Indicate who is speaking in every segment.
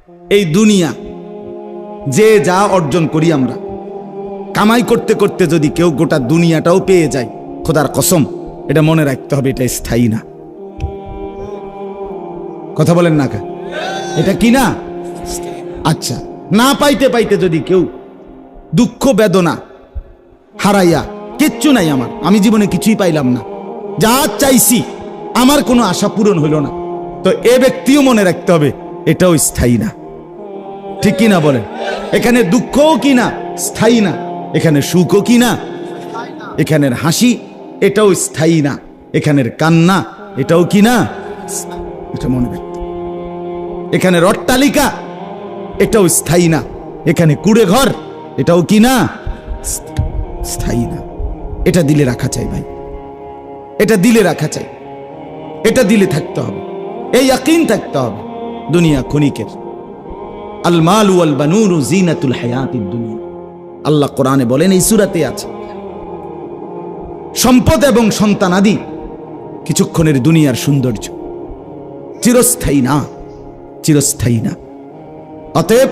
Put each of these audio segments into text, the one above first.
Speaker 1: এই দুনিয়া যে যা অর্জন করি আমরা, কামাই করতে করতে যদি কেউ গোটা দুনিয়াটাও পেয়ে যায়, খোদার কসম এটা মনে রাখতে হবে, এটা স্থায়ী না। কথা বলেন না কা? এটা কি না? আচ্ছা, না পাইতে পাইতে যদি কেউ দুঃখ বেদনা হারাইয়া, কিচ্ছু নাই আমার, আমি জীবনে কিছুই পাইলাম না, যা চাইছি আমার কোনো আশা পূরণ হইল না, তো এ ব্যক্তিও মনে রাখতে হবে এটাও স্থায়ী না। ঠিক কি না বলেন? এখানে দুঃখও কি না? স্থায়ী না। এখানে সুখও কি না? এখানের হাসি এটাও স্থায়ী না। এখানের কান্না এটাও কি না? এটা মনে রাখতে। এখানে অট্টালিকা এটাও স্থায়ী না। এখানে কুড়ে ঘর এটাও কি না? স্থায়ী না। এটা দিলে রাখা চাই ভাই, এটা দিলে রাখা চাই, এটা দিলে থাকতে হবে, এই ইয়াকিন থাকতে হবে। দুনিয়া ক্ষণিকের। আল মালু ওয়াল বানুনু জিনাতুল হায়াতিদ দুনিয়া, আল্লাহ কোরআনে বলেন, এই সূরাতে আছে, সম্পদ এবং সন্তানাদি কিছুক্ষণের দুনিয়ার সৌন্দর্য, চিরস্থায়ী না, চিরস্থায়ী না। অতএব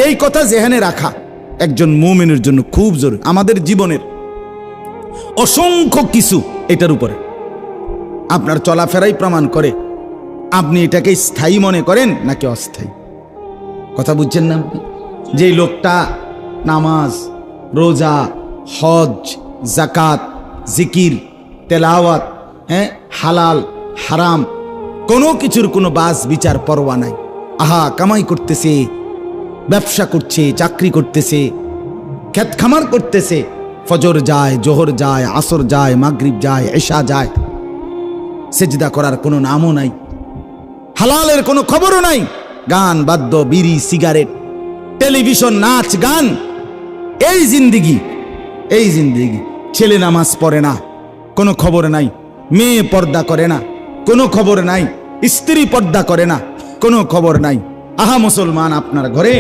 Speaker 1: এই কথা জেহানে রাখা একজন মুমিনের জন্য খুব জরুরি। আমাদের জীবনের অসংখ্য কিছু এটার উপরে, আপনার চলাফেরাই প্রমাণ করে আপনি এটাকে স্থায়ী মনে করেন নাকি অস্থায়ী। কথা বুঝছেন না? যেই লোকটা নামাজ, রোজা, হজ, জাকাত, জিকির, তেলাওয়াত, হালাল হারাম কোনো কিছুর কোনো বাস বিচার পরোয়া নাই, আহা কামাই করতেছে, ব্যবসা করছে, চাকরি করতেছে, ক্ষেত খামার করতেছে, ফজর যায়, জোহর যায়, আসর যায়, মাগরিব যায়, এশা যায়, সেজদা করার কোনো নামও নাই, হালালের কোনো খবরও নাই, গান বাদ্য, বিড়ি, সিগারেট, টেলিভিশন, নাচ গান, এই জিন্দিগি, এই জিন্দিগি। ছেলে নামাজ পড়ে না, কোনো খবর নাই, মেয়ে পর্দা করে না, কোনো খবর নাই, স্ত্রী পর্দা করে না, কোনো খবর নাই। আহা মুসলমান, আপনার ঘরে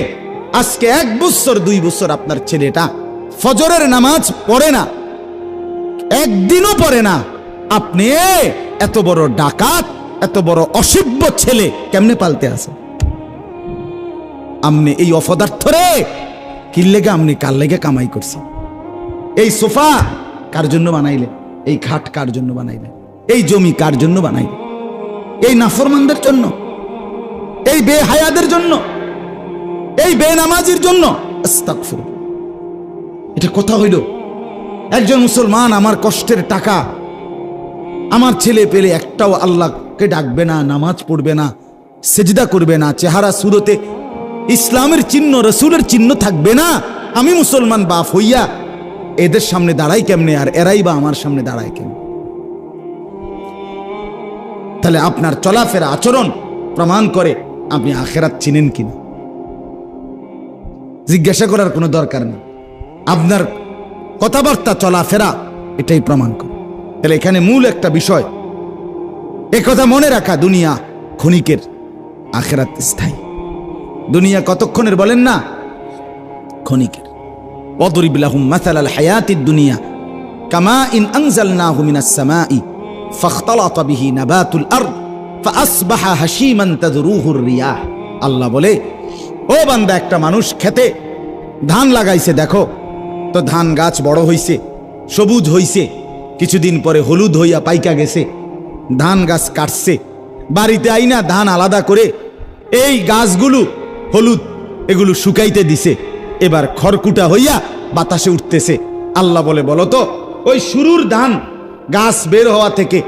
Speaker 1: আজকে 1 বছর 2 বছর আপনার ছেলেটা ফজরের নামাজ পড়ে না, একদিনও পড়ে না, আপনি এত বড় ডাকাত, এত বড় অসভ্য ছেলে কেমনে পালতে আছে? আপনি এই অপদার্থরে কি লেগে, আপনি কার লেগে কামাই করছেন? এই সোফা কার জন্য বানাইলে? এই খাট কার জন্য বানাইলে? এই জমি কার জন্য বানাইলে? এই নাফরমানদের জন্য, এই বেহায়াদের জন্য, এই বেনামাজির জন্য? আস্তাগফির। এটা কথা হইল? একজন মুসলমান আমার কষ্টের টাকা, আমার ছেলে পেলে একটাও আল্লাহকে ডাকবে না, নামাজ পড়বে না, সেজদা করবে না, চেহারা সুরতে ইসলামের চিহ্ন, রসুলের চিহ্ন থাকবে না, আমি মুসলমান বাপ হইয়া এদের সামনে দাঁড়াই কেমনে? আর এরাই বা আমার সামনে দাঁড়ায় কেমনে? তাহলে আপনার চলাফেরা, আচরণ প্রমাণ করে আপনি আখিরাত চিনেন কিনা। জিজ্ঞাসা করার কোনো দরকার নেই, আপনার কথাবার্তা, চলাফেরা এটাই প্রমাণ করে। তাহলে এখানে মূল একটা বিষয়, একথা মনে রাখা, দুনিয়া ক্ষণিকের, আখিরাত স্থায়ী। দুনিয়া কতক্ষণের বলেন না? ক্ষণিকের। ওয়াদরিব লাহুম মাসালাল হায়াতিদ দুনিয়া কামাইন আনজালনাহু মিনাস সামাই ফাখতালাতা বিহি নাবাতুল আরদ ফাআসবাহা হাশীমান তাযরুহুর রিয়াহ। আল্লাহ বলে, ও বান্দা, একটা মানুষ খেতে ধান লাগাইছে, দেখো তো ধান গাছ বড় হইছে, সবুজ হইছে, কিছুদিন পরে হলুদ হইয়া পাইকা গেছে, ধান গাছ কাটছে, বাড়িতে আইনা ধান আলাদা করে এই গাছগুলো হলুদ এগুলো শুকাইতে দিছে, এবার খড়কুটা হইয়া বাতাসে উঠতেছে। আল্লাহ বলে, বলো তো ওই শুরুর ধান গাছ বের হওয়া থেকে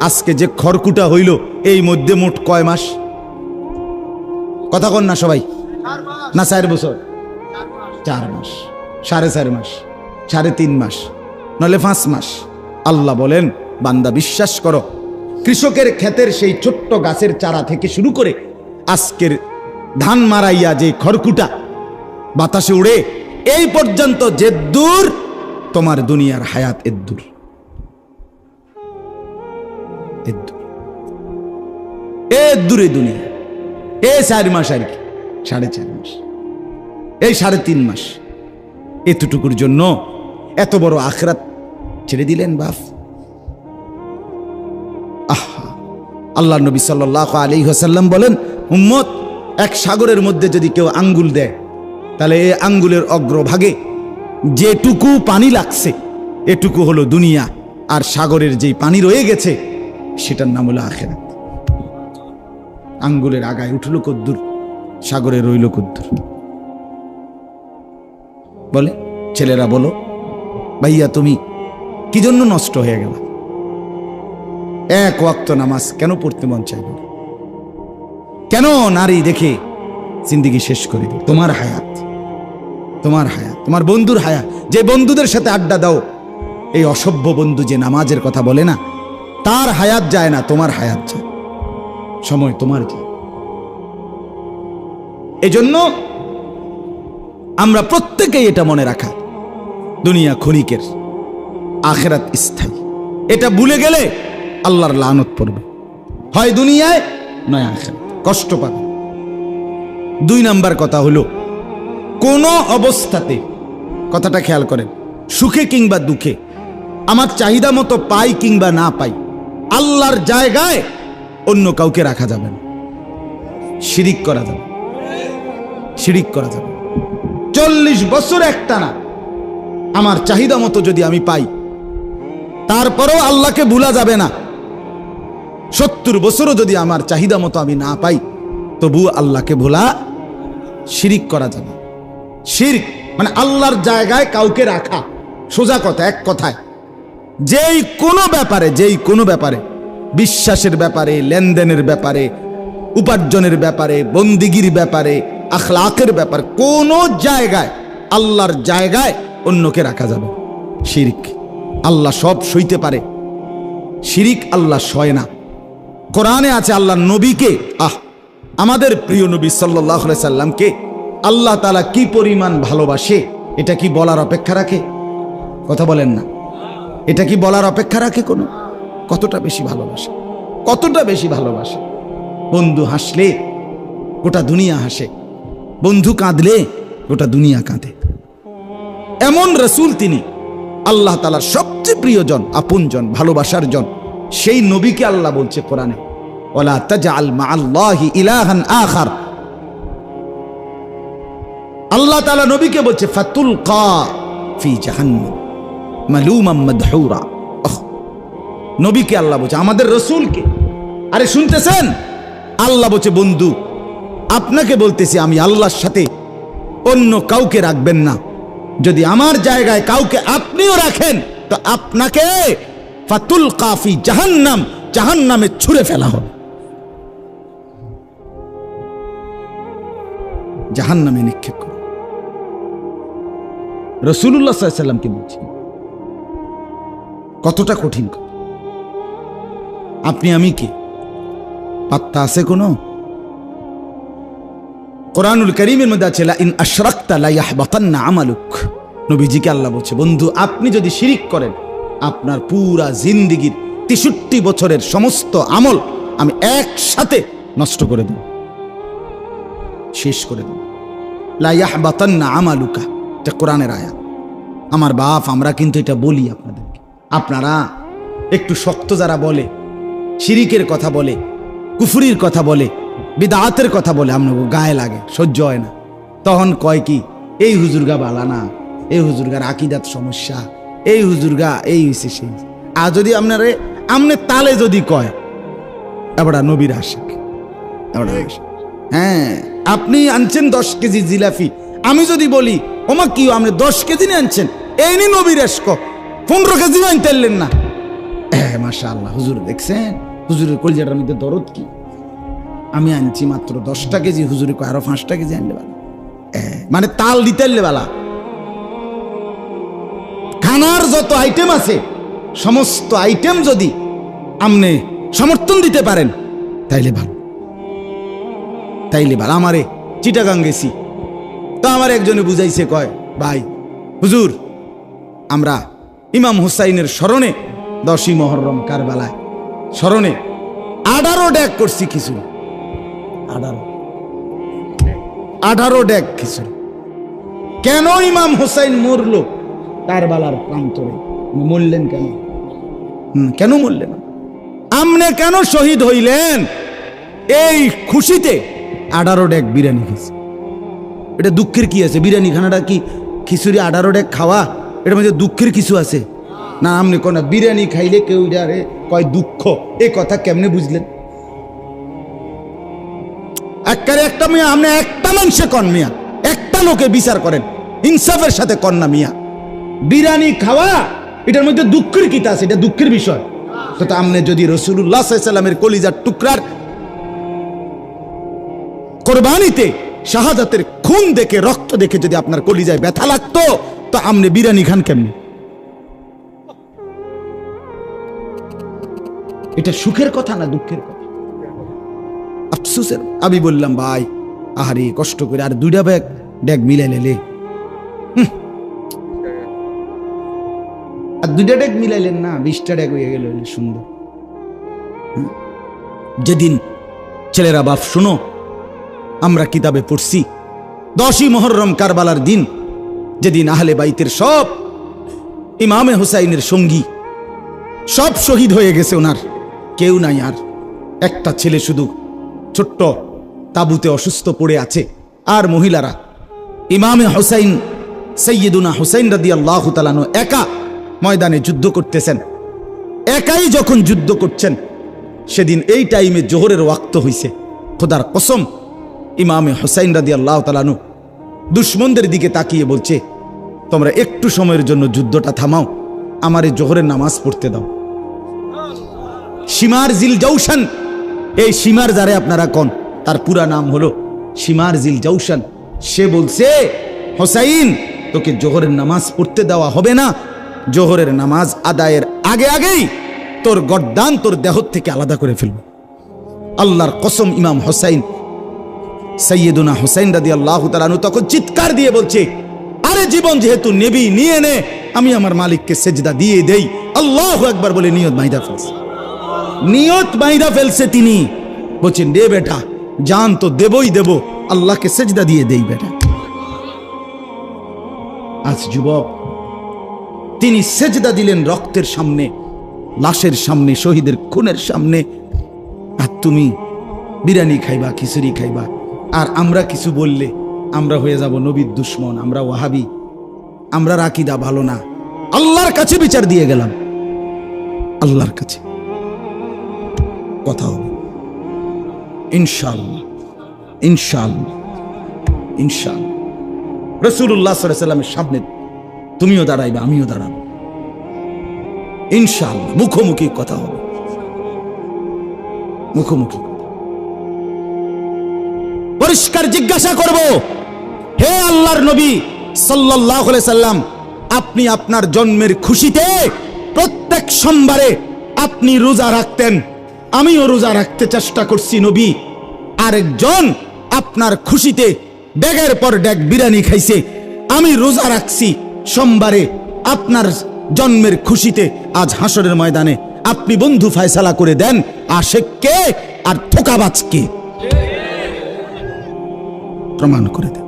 Speaker 1: আজকে যে খড়কুটা হইল, এই মধ্যে মোট কয় মাস? কথা কন না সবাই? না 4 বছর? 4 মাস, 4.5 মাস, 3.5 মাস, নলে 5 মাস। আল্লাহ বলেন, বান্দা বিশ্বাস করো, কৃষকের ক্ষেতের সেই ছোট্ট গাছের চারা থেকে শুরু করে আজকের ধান মারাইয়া যে খড়কুটা বাতাসে উড়ে, এই পর্যন্ত যে দূর তোমার দুনিয়ার হায়াত, এদ্দুর, দূরে দুনিয়া। এই 4 মাস আর কি, 4.5 মাস, এই 3.5 মাস, এতটুকুর জন্য এত বড় আখিরাত ছেড়ে দিলেন বাপ। আহা, আল্লাহ নবী সাল্লাল্লাহু আলাইহি ওয়াসাল্লাম বলেন, উম্মত এক সাগরের মধ্যে যদি কেউ আঙ্গুল দেয়, তাহলে এই আঙ্গুলের অগ্রভাগে যেটুকু পানি লাগছে এটুকু হলো দুনিয়া, আর সাগরের যেই পানি রয়ে গেছে সেটার নাম হলো আখিরাত। আঙ্গুলের আগায় উঠলো কদ্দুর, সাগরে রইল কদ্দুর। বলে ছেলেরা, বলো ভাইয়া তুমি কি জন্য নষ্ট হয়ে গেল? এক ওয়াক্ত নামাজ কেন পড়তে মন চাইবে? কেন নারী দেখে জিন্দেগি শেষ করে দিল? তোমার হায়াত, তোমার হায়াত, তোমার বন্ধুর হায়াত। যে বন্ধুদের সাথে আড্ডা দাও, এই অসভ্য বন্ধু যে নামাজের কথা বলে না, তার হায়াত যায় না, তোমার হায়াত যায়, সময় তোমার যায়। এজন্য আমরা প্রত্যেকেই এটা মনে রাখা, দুনিয়া ক্ষণিকের, আখিরাত স্থায়ী। এটা ভুলে গেলে আল্লাহর লানত পড়বে, হয় দুনিয়ায় নয় আখিরাত, কষ্ট পাবে। 2 নাম্বার কথা হলো, কোন অবস্থাতে, কথাটা খেয়াল করেন, সুখে কিংবা দুঃখে, আমার চাহিদা মতো পাই কিংবা না পাই, আল্লাহর জায়গায় অন্য কাউকে রাখা যাবে না, শিরিক করা যাবে, শিরিক করা যাবে। 40 বছর একটানা আমার চাহিদা মতো যদি আমি পাই, তারপরেও আল্লাহকে ভুলা যাবে না। 70 বছরও যদি আমার চাহিদা মতো আমি না পাই, তবু আল্লাহকে ভোলা, শিরিক করা যাবে। শিরক মানে আল্লাহর জায়গায় কাউকে রাখা। সোজা কথা, এক কথায়, যেই কোনো ব্যাপারে, যেই কোনো ব্যাপারে, বিশ্বাসের ব্যাপারে, লেনদেনের ব্যাপারে, উপার্জনের ব্যাপারে, বন্দিগির ব্যাপারে, আখলাকের ব্যাপারে, কোন জায়গায় আল্লাহর জায়গায় অন্যকে রাখা যাবে শিরক। আল্লাহ সব সইতে পারে, শিরিক আল্লাহ সয় না। কোরআনে আছে আল্লাহর নবীকে, আমাদের প্রিয় নবী সাল্লাল্লাহু আলাইহি সাল্লামকে আল্লাহ তাআলা কি পরিমাণ ভালোবাসে, এটা কি বলার অপেক্ষা রাখে? কথা বলেন না, এটা কি বলার অপেক্ষা রাখে কোনো? কতটা বেশি ভালোবাসে, কতটা বেশি ভালোবাসে। বন্ধু হাসলে গোটা দুনিয়া হাসে, বন্ধু কাঁদলে গোটা দুনিয়া কাঁদে। এমন রাসূল তিনি, আল্লাহ তাআলার সবচেয়ে প্রিয়জন, আপনজন, ভালোবাসার জন। সেই নবীকে আল্লাহ বলছে কোরআনে, ওয়ালা তাজআল মাআল্লাহি ইলাহান আখার। আল্লাহ তাআলা নবীকে বলছে ফাতুলকা ফি জাহান্নাম মালুমান মাদহুরা। নবীকে আল্লাহ বলছে, আমাদের রাসূলকে। আরে শুনতেছেন? আল্লাহ বলছে, বন্ধু আপনাকে বলতেছি, আমি আল্লাহর সাথে অন্য কাউকে রাখবেন না। যদি আমার জায়গায় কাউকে আপনিও রাখেন, তো আপনাকে ফাতুলকা ফি জাহান্নাম, জাহান্নামে ছুঁড়ে ফেলা হবে, জাহান্নামে নিক্ষেপ করে। রাসূলুল্লাহ সাল্লাল্লাহু আলাইহি সাল্লামকে বলছি, কতটা কঠিন কথা। আপনি আমি কে? পাত্তা আছে কোনো? কোরআনুল কারীমের মধ্যে আছে, লা ইন আশরাকতা লা ইয়াহবাতান্না আমালুক। নবীজিকে আল্লাহ বলছে, বন্ধু আপনি যদি শিরিক করেন, আপনার পুরা জিন্দেগীর 63 বছরের সমস্ত আমল আমি একসাথে নষ্ট করে দেব, শেষ করে দেব। লা ইয়াহবাতান্না আমালুকা, এটা কোরআনের আয়াত। আমার বাপ, আমরা কিন্তু এটা বলি আপনাদেরকে। আপনারা একটু শক্ত যারা বলে, শিরিকের কথা বলে, কুফরির কথা বলে, বিদআতের কথা বলে, আপনার গায়ে লাগে, সহ্য হয় না। তখন কয় কি, এই হুজুরগা বালা না, এই হুজুরগার আকীদাত সমস্যা, এই হুজুরগা এই হইছে সেই। আর যদি আপনারে আমনে তালে যদি কয়, এবারে নবীর আশিক, এবারে হ্যাঁ আপনি আনছেন 10 কেজি জিলাপি, আমি যদি বলি ওমা কি আপনি 10 কেজি নিয়ে আনছেন, এই নি নবীর আশক, 15 কেজি আনতে পারলেন না। মাশাআল্লাহ, হুজুর দেখছেন হুজুরের কলজাটার মধ্যে দরদ কি। আমি আনছি মাত্র 10টা কেজি, হুজুরে কয় আরো 5টা কেজি আনলে বালা, মানে তাল দিতে বালা। খানার যত আইটেম আছে, সমস্ত আইটেম যদি আপনি সমর্থন দিতে পারেন, তাইলে ভালো, তাইলে ভালো। আমারে চিটাগাং গেছি, তো আমার একজনে বুঝাইছে, কয় ভাই হুজুর, আমরা ইমাম হুসাইনের স্মরণে 10ই মুহররম কারবালায় স্মরণে 18 ডেক করছি খিচুড়ি, 18 ডেক খিচুড়ি। কেন ইমাম হুসাইন মরলো কারবালার প্রান্তরে? মরলেন কেন? কেন মরলেন? আমনে কেন শহীদ হইলেন? এই খুশিতে 18 ডেক বিরিয়ানি খেয়েছে। এটা দুঃখের কি আছে? বিরিয়ানি খানাটা কি খিচুড়ি 18 ডেক খাওয়া, এটার মধ্যে দুঃখের কিছু আছে? না, আপনি কোন বিরিয়ানি খাইলে কেউ যারে কয় দুঃখ, এই কথা কেমনে বুঝলেন? একটা মিয়া, আপনি একটা মানুষে কন মিয়া, একটা লোকে বিচার করেন, ইনসাফের সাথে কন না মিয়া। বিরিয়ানি খাওয়া এটার মধ্যে দুঃখের কি আছে? এটা দুঃখের বিষয় তো আপনি যদি রাসূলুল্লাহ সাল্লাল্লাহু আলাইহি সাল্লামের কলিজার টুকরার কোরবানিতে শাহাদাতের খুন দেখে, রক্ত দেখে যদি আপনার কলিজায় ব্যথা লাগতো, তো আপনি বিরিয়ানি খান কেমনি? এটা সুখের কথা না দুঃখের কথা? আফসোসের। আমি বললাম ভাই আহারে কষ্ট করে আর 2টা ব্যাগ ডেক মিলাই লেলে, আর 2টা ডেক মিলাইলেন না, 20টা ডেক হয়ে গেল। সুন্দর। যেদিন ছেলেরা বাপ শুনো, আমরা কিতাবে পড়ছি 10ই মুহররম কারবালার দিন, যেদিন আহলে বাইতের সব ইমামে হুসাইনের সঙ্গী সব শহীদ হয়ে গেছে, ওনার কেউ নাই, আর একটা ছেলে শুধু ছোট্ট তাবুতে অসুস্থ পড়ে আছে। আর মহিলারা ইমামে হুসাইন সৈয়দুনা হুসাইন রাদিয়াল্লাহু তাআলা আনহু একা ময়দানে যুদ্ধ করতেছেন। একাই যখন যুদ্ধ করছেন, সেদিন এই টাইমে জোহরের ওয়াক্ত হইছে। খোদার কসম, ইমামে হুসাইন রাদিয়াল্লাহু তাআলা আনহু দুশমনদের দিকে তাকিয়ে বলছে, তোমরা একটু সময়ের জন্য যুদ্ধটা থামাও, আমারে জোহরের নামাজ পড়তে দাও। শিমার জিল জৌশান, এই শিমার যারে আপনারা কোন, তার পুরা নাম হলো শিমার জিল জৌশান। সে বলছে, হুসাইন তোকে জোহরের নামাজ পড়তে দেওয়া হবে না, জোহরের নামাজ আদায়ের আগে আগেই তোর গর্দান তোর দেহ থেকে আলাদা করে ফেলবো। আল্লাহর কসম, ইমাম হুসাইন সৈয়দুনা হুসাইন রাদিয়াল্লাহু তাআলা আনহু তখন চিৎকার দিয়ে বলছে, আরে জীবন যেহেতু নেবি, নিয়ে নে, আমি আমার মালিককে সেজদা দিয়ে দেই। আল্লাহু আকবার বলে নিয়ত বাইদা ফেলছে। নিয়ত বাইদা ফেলছে তিনি। বলছেন, রে বেটা, জান তো দেবই দেব, আল্লাহকে সেজদা দিয়ে দেই বেটা। আজ যুবক, তিনি সেজদা দিলেন রক্তের সামনে, লাশের সামনে, শহীদের খুনের সামনে। আর তুমি বিরিয়ানি খাইবা, খিচুড়ি খাইবা, আর আমরা কিছু বললে আমরা হয়ে যাব নবীর দুশ্মন, আমরা ওয়াহাবি, আমরা আকীদা ভালো না। আল্লাহর কাছে বিচার দিয়ে গেলাম, আল্লাহর কাছে কথা হবে ইনশাআল্লাহ, ইনশাআল্লাহ, ইনশাআল্লাহ। রাসূলুল্লাহ সাল্লাল্লাহু আলাইহি ওয়াসাল্লামের সামনে তুমিও দাঁড়াইবে, আমিও দাঁড়াবো, ইনশাআল্লাহ। মুখোমুখি কথা হবে, মুখোমুখি পরিষ্কার জিজ্ঞাসা করব, হে আল্লাহর নবী সাল্লাল্লাহু আলাইহি সাল্লাম, আপনি আপনার জন্মের খুশিতে প্রত্যেক সোমবারে আপনি রোজা রাখতেন, আমিও রোজা রাখতে চেষ্টা করছি নবী। আরেকজন আপনার খুশিতে ডেগের পর ডেগ বিরিয়ানি খাইছে, আমি রোজা রাখছি সোমবারে আপনার জন্মের খুশিতে। আজ হাসরের ময়দানে আপনি বন্ধু ফয়সালা করে দেন, আশেক কে আর ধোঁকাবাজ কে, প্রমাণ করে দেন।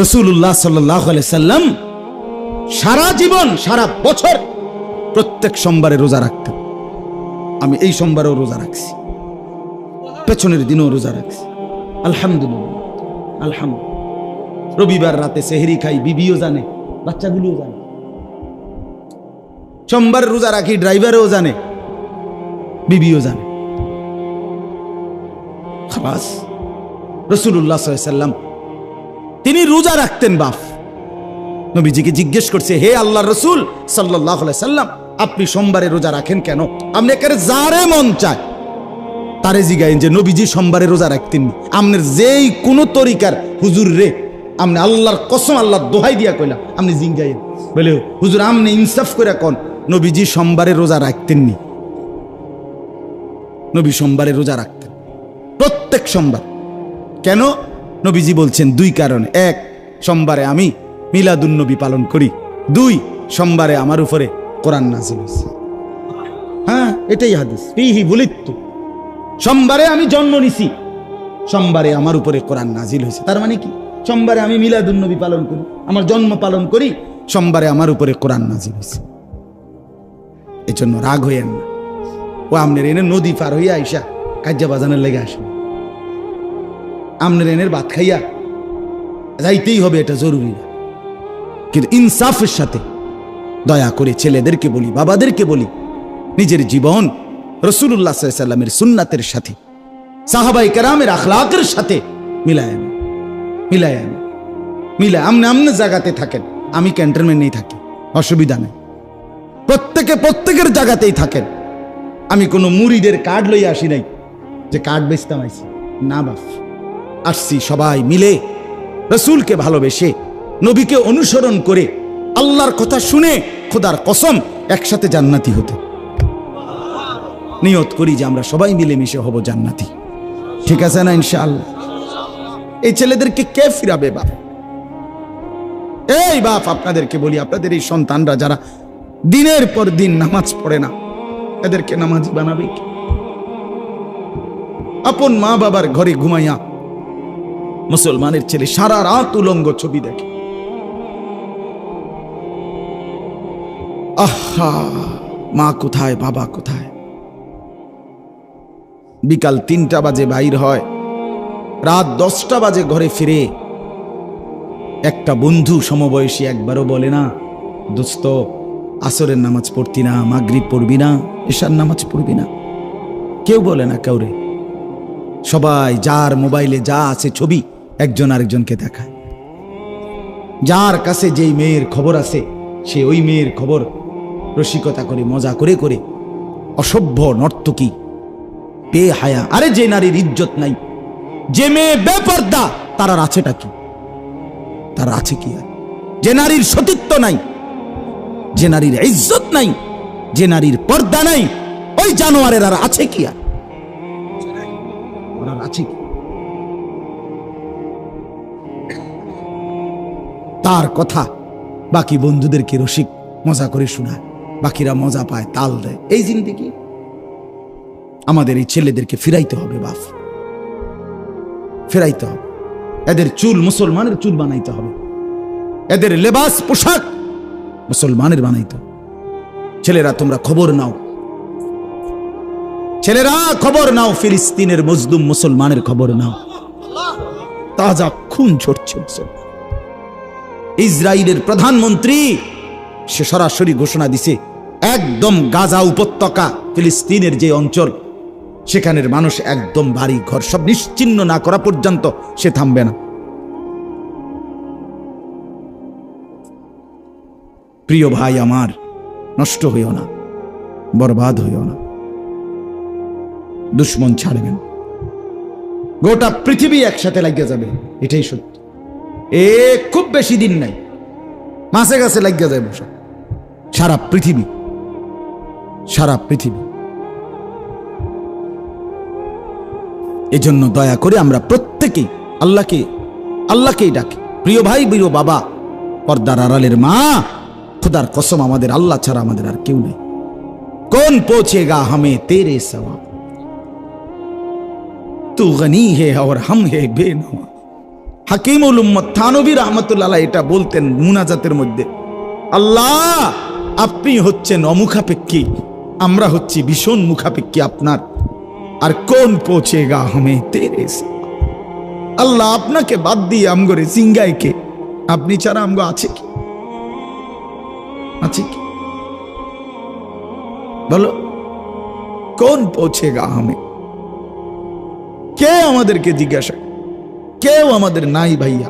Speaker 1: রাসূলুল্লাহ সাল্লাল্লাহু আলাইহি সাল্লাম সারা জীবন, সারা বছর প্রত্যেক সোমবারে রোজা রাখতেন। আমি এই সোমবারেও রোজা রাখছি, পেছনের দিনও রোজা রাখছি, আলহামদুলিল্লাহ, আলহামদুলিল্লাহ। রবিবার রাতে সেহরি খাই, বিবিও জানে, বাচ্চাগুলোও জানে। সোমবার রোজা রাখি, ড্রাইভারও জানে, বিবিও জানে। খালাস। রাসূলুল্লাহ সাল্লাল্লাহু আলাইহি সাল্লাম তিনি রোজা রাখতেন। বাপ নবীজিকে জিজ্ঞেস করছে, হে আল্লাহর রাসূল সাল্লাল্লাহু আলাইহি সাল্লাম, আপনি সোমবারে রোজা রাখেন কেন? আপনি একেবারে যারে মন চায় তারে জিগাইন যে নবীজি সোমবারে রোজা রাখতেন। আপনার যেই কোনো তরিকার হুজুর রে, আপনি আল্লাহর কসম, আল্লাহর দোহাই দিয়া কইলাম, আপনি জিগাইন বলে, হুজুর আপনি ইনসাফ করে কোন নবীজি সোমবারে রোজা রাখতেননি? নবী সোমবারে রোজা রাখতেন, প্রত্যেক সোমবার। কেন? নবীজি বলছেন 2 কারণে। 1, সোমবারে আমি মিলাদুন নবী পালন করি। 2, সোমবারে আমার উপরে কোরআন নাযিল হয়েছে। হ্যাঁ, এটাই হাদিস। ফিহি বুলিতু, সোমবারে আমি জন্ম নিছি, সোমবারে আমার উপরে কোরআন নাযিল হয়েছে। তার মানে কি? সোমবারে আমি মিলাদুন নবী পালন করি, আমার জন্ম পালন করি, সোমবারে আমার উপরে কোরআন নাযিল হয়েছে। এজন্য রাগ হইয়েন না, ও আমনের এনে নদী পার হইয়া আইসা কাজ্যা বাজানের লেগে আসে, আমনের এনের ভাত খাইয়া যাইতেই হবে, এটা জরুরি না। কিন্তু ইনসাফের সাথে দয়া করে ছেলেদেরকে বলি, বাবাদেরকে বলি, নিজের জীবন রাসূলুল্লাহ সাল্লাল্লাহু আলাইহি ওয়াসাল্লামের সুন্নাতের সাথে, সাহাবায়ে কেরামের আখলাকের সাথে মিলায় আমনে জায়গাতে থাকেন, আমি ক্যান্টনমেন্টেই থাকি, অসুবিধা নেই। প্রত্যেকের জায়গাতেই থাকেন। আমি কোনো মুরিদের কার্ড লইয়া আসি নাই যে কার্ড বেচতাম আইছি, না বাপ, আসছি সবাই মিলে রাসূলকে ভালোবেসে, নবীকে অনুসরণ করে, আল্লাহর কথা শুনে খোদার কসম একসাথে জান্নাতি হতে। নিয়ত করি যে আমরা সবাই মিলেমিশে হব জান্নাতি, ঠিক আছে না ইনশাআল্লাহ? এই ছেলেদেরকে কে ফিরাবে বাপ? এই বাপ, আপনাদেরকে বলি, আপনাদের এই সন্তানরা যারা দিনের পর দিন নামাজ পড়ে না, এদেরকে নামাজি বানাবে কি? আপন মা বাবার ঘরে ঘুমাইয়া মুসলমানের ছেলে সারা রাত উলঙ্গ ছবি দেখে। আহা, মা কোথায়, বাবা কোথায়? বিকাল 3টা বাজে বাইর হয়, রাত 10টা বাজে ঘরে ফিরে। একটা বন্ধু সমবয়সী একবারও বলে না, দোস্ত আসরের নামাজ পড়তি না, মাগরিব পড়বি না, এশার নামাজ পড়বি না? কেউ বলে না কাউরে। সবাই যার মোবাইলে যা আছে ছবি একজন আরেকজনকে দেখায়। যার কাছে যেই মেয়ের খবর আছে সে ওই মেয়ের খবর রসিকতা করে, মজা করে করে, অসভ্য নর্তকী, বেহায়া। আরে যে নারীর ইজ্জত নাই, যে মেয়ে বেপর্দা, তার আর আছেটা কি? তার আছে কি আর? যে নারীর সতীত্ব নাই, যে নারীর ইজ্জত নাই, যে নারীর পর্দা নাই, ওই জানোয়ারের আর আছে কি আর? ওর আছে কি? তার কথা বাকি বন্ধুদেরকে রসিক মজা করে শোনায়, বাকিরা মজা পায়, তাল দেয়। এই জিন্দেগি আমাদের এই ছেলেদেরকে ফিরাইতে হবে বাপ, ফিরাইতে হবে। এদের চুল মুসলমানের চুল বানাইতে হবে, এদের লেবাস পোশাক মুসলমানের বানাইতে হবে। ছেলেরা তোমরা খবর নাও, ছেলেরা খবর নাও, ফিলিস্তিনের মজলুম মুসলমানের খবর নাও। তাজা খুন ঝরছে মুসলমান। ইসরায়েলের প্রধানমন্ত্রী সে সরাসরি ঘোষণা দিছে, একদম গাজা উপত্যকা, ফিলিস্তিনের যে অঞ্চল, সেখানের মানুষ একদম বাড়ি ঘর সব নিশ্চিহ্ন না করা পর্যন্ত সে থামবে না। প্রিয় ভাই আমার, নষ্ট হইও না, বরবাদ হইও না, দুশ্মন ছাড়বেন। গোটা পৃথিবী একসাথে লাগিয়ে যাবে, এটাই সত্যি। খুব বেশি দিন নাই, মাসে গাছে লাগিয়ে যাবে সারা পৃথিবী, সারা পৃথিবী। এজন্য দয়া করে আমরা প্রত্যেকেই আল্লাহকেই ডাকি। প্রিয় ভাই, প্রিয় বাবা, পর্দার আড়ালের মা, খুদার কসম আমাদের আল্লাহ ছাড়া আমাদের আর কেউ নেই। কোন পৌঁছেগা হামে তেরে সওয়াব, তু গনি হে और हम है बेनवा। হাকিমুল উম্মত থানভী রাহমাতুল্লাহ এটা বলতেন মুনাজাতের মধ্যে, আল্লাহ আপনি হচ্ছেন অমুখাপেক্ষী, আমরা হচ্ছি ভীষণ মুখাপেক্ষী আপনার। আর কোন পৌঁছেগা হামে তেরে সওয়াব, আল্লাহ আপনাকে বাদ দিয়ে আমগরে সিঙ্গাই কে? আপনি ছাড়া আমগো আছে কি? আছে কি বলো? কোন পৌঁছেগা হামে? কে আমাদেরকে জিজ্ঞাসা? কেউ আমাদের নাই ভাইয়া।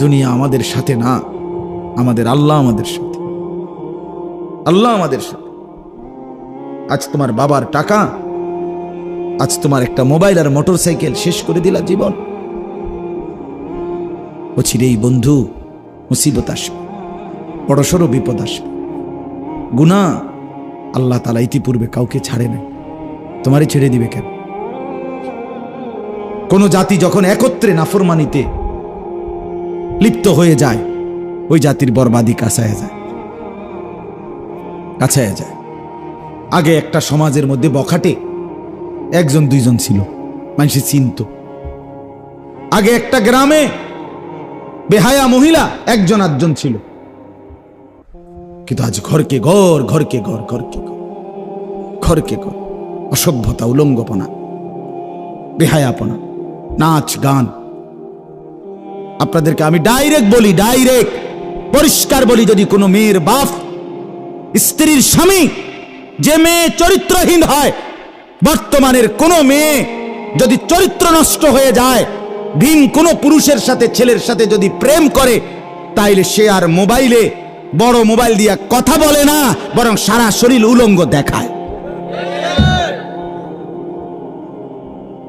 Speaker 1: দুনিয়া আমাদের সাথে না, আমাদের আল্লাহ আমাদের সাথে, আল্লাহ আমাদের সাথে। আজ তোমার বাবার টাকা, আজ তোমার একটা মোবাইল আর মোটরসাইকেল শেষ করে দিলা জীবন। অচিরেই বন্ধু মুসিবত আসবে, বড়সড় বিপদ আসবে, গুনাহ। আল্লাহ তাআলা ইতিপূর্বে কাউকে ছাড়ে নাই, তোমারই ছেড়ে দিবে কেন? কোন জাতি যখন একত্রে নাফরমানিতে লিপ্ত হয়ে যায়, ওই জাতির বরবাদি কাছায় যায়। আগে একটা সমাজের মধ্যে বখাটে 1-2জন ছিল, মানুষে চিনত। আগে একটা গ্রামে বেহায়া মহিলা 1-8জন ছিল, কিন্তু আজ ঘরকে ঘর, ঘরকে ঘর, ঘরকে ঘর। ঘরকে ঘর, অসভ্যতা, উলঙ্গপনা, বেহায়াপনা, নাচ গান। আপনাদেরকে আমি ডাইরেক্ট বলি, ডাইরেক্ট পরিষ্কার বলি, যদি কোনো মেয়ের বাপ, স্ত্রীর স্বামী, যে মেয়ে চরিত্রহীন হয়, বর্তমানের কোনো মেয়ে যদি চরিত্র নষ্ট হয়ে যায়, ভিন কোনো পুরুষের সাথে, ছেলের সাথে যদি প্রেম করে, তাইলে সে আর মোবাইলে, বড় মোবাইল দিয়া কথা বলে না, বরং সারা শরীর উলঙ্গ দেখায়।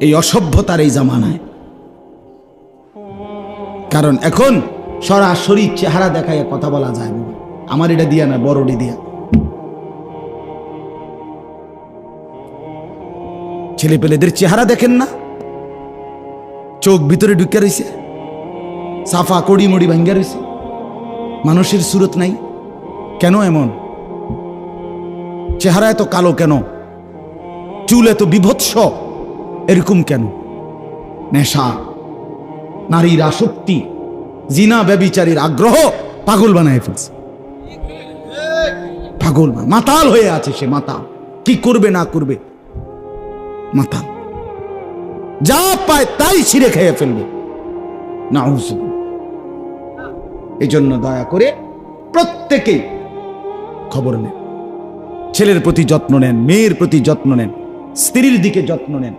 Speaker 1: এই অসভ্যতার এই জামানায়, কারণ এখন সরাসরি চেহারা দেখায় কথা বলা যায় না। আমার এটা দিয়া না, বড়ডি দিয়া। ছেলে পেলেদের চেহারা দেখেন না, চোখ ভিতরে ঢুকে রয়েছে, সাফা কড়ি মড়ি ভাঙ্গা রয়েছে, মানুষের সুরত নাই। কেন এমন? চেহারা এত কালো কেন? চুল এত বিভৎস এরকম কেন? নেশা, নারীর আসক্তি, জিনা ব্যভিচারীর আগ্রহ পাগল বানায় ফেলছে। পাগল, মাতাল হয়ে আছে সে, মাতাল। কি করবে না করবে, মাতাল। যা পায় তাই ছিঁড়ে খেয়ে ফেলবে। না, এই জন্য দয়া করে প্রত্যেকেই খবর নেন, ছেলের প্রতি যত্ন নেন, মেয়ের প্রতি যত্ন নেন, স্ত্রীর দিকে যত্ন নেন।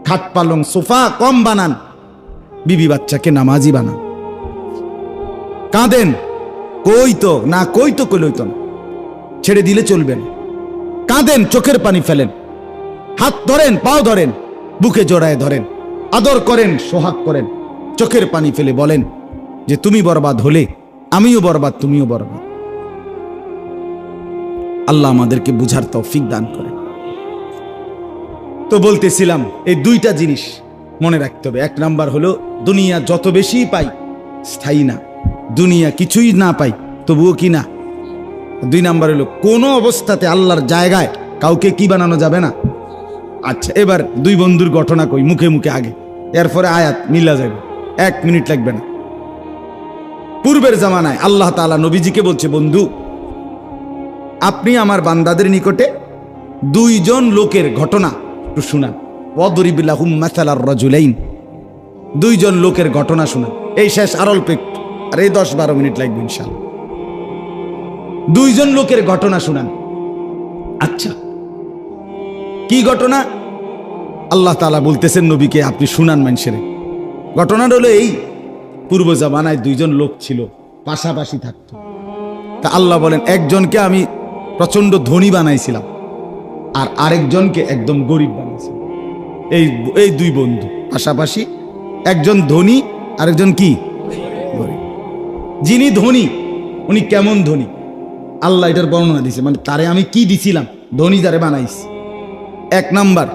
Speaker 1: খাট পালং সোফা কম বানান, বিবি বাচ্চাকে নামাজি বানান। কাঁদেন, কই তো না, কই তো কই লইত না, ছেড়ে দিলে চলবেন। কাঁদেন, চোখের পানি ফেলেন, হাত ধরেন, পাও ধরেন, বুকে জড়ায় ধরেন, আদর করেন, সোহাগ করেন, চোখের পানি ফেলে বলেন যে তুমি বরবাদ হলে আমিও বরবাদ, তুমিও বরবাদ। আল্লাহ আমাদেরকে বুঝার তৌফিক দান করেন। তো বলতেছিলাম, এই দুইটা জিনিস মনে রাখতে হবে। এক নাম্বার হলো, দুনিয়া যত বেশি পাই স্থায়ী না, দুনিয়া কিছুই না পাই তবুও কি না। দুই নাম্বার হলো, কোনো অবস্থাতে আল্লাহর জায়গায় কাউকে কি বানানো যাবে না। আচ্ছা, এবার দুই বন্ধুর ঘটনা কই, মুখে মুখে আগে, এরপরে আয়াত মিলা যাবে, 1 মিনিট লাগবে না। পূর্বের জামানায় আল্লাহ তাআলা নবীজিকে বলছে, বন্ধু আপনি আমার বান্দাদের নিকটে দুইজন লোকের ঘটনা একটু শুনান। ওয়াদরিব লাহুম মাসালার রাজুলাইন, দুইজন লোকের ঘটনা শুনান। এই শেষ, আর অল্প একটু, আর এই 10-12 মিনিট লাগবে ইনশাআল্লাহ। দুইজন লোকের ঘটনা শুনান। আচ্ছা, কি ঘটনা? আল্লাহ তাআলা বলতেছেন নবীকে, আপনি শুনান মানুষের। ঘটনাটা হলো এই, পূর্ব জামানায় দুইজন লোক ছিল, পাশাপাশি থাকতো। তা আল্লাহ বলেন, একজনকে আমি প্রচন্ড ধনী বানাইছিলাম, আর আরেকজনকে একদম গরিব বানাইছিলাম। এই দুই বন্ধু পাশাপাশি, একজন ধনী, আরেকজন কি গরিব। যিনি ধনী, উনি কেমন ধনী আল্লাহ এটার বর্ণনা দিছে, মানে তারে আমি কি দিছিলাম, ধনী যারে বানাইছি। 1 নাম্বার,